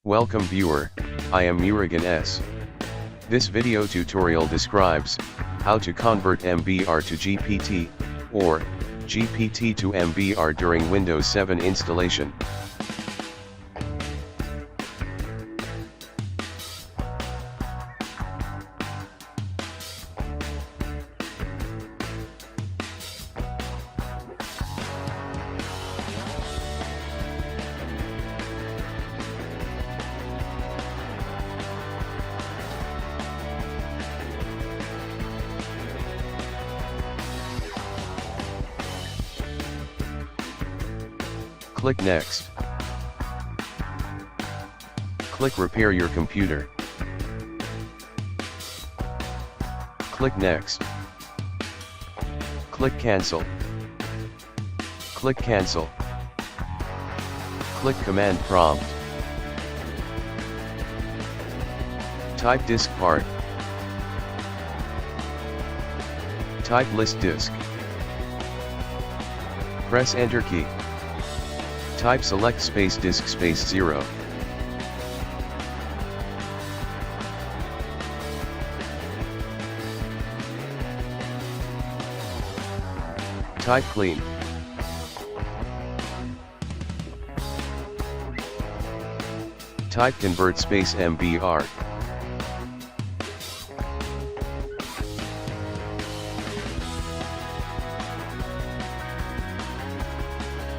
Welcome viewer, I am Murugan S. This video tutorial describes how to convert MBR to GPT, or GPT to MBR during Windows 7 installation. Click Next. Click Repair your computer. Click Next. Click Cancel. Click Cancel. Click Command Prompt. Type disk part. Type list disk. Press Enter key. Type select space disk space 0. Type clean. Type convert space MBR.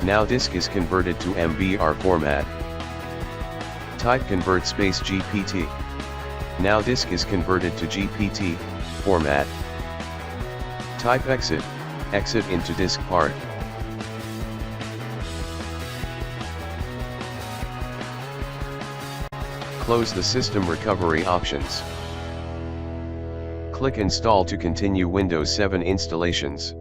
Now disk is converted to MBR format. Type convert space GPT. Now disk is converted to GPT format. Type exit into disk part. Close the system recovery options. Click Install to continue Windows 7 installations.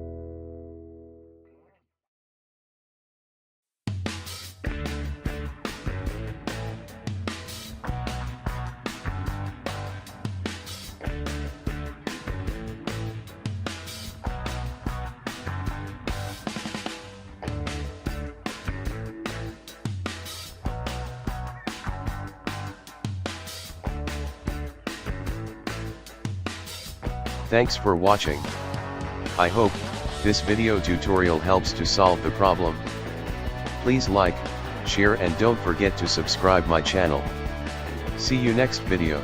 Thanks for watching. I hope this video tutorial helps to solve the problem. Please like, share and don't forget to subscribe my channel. See you next video.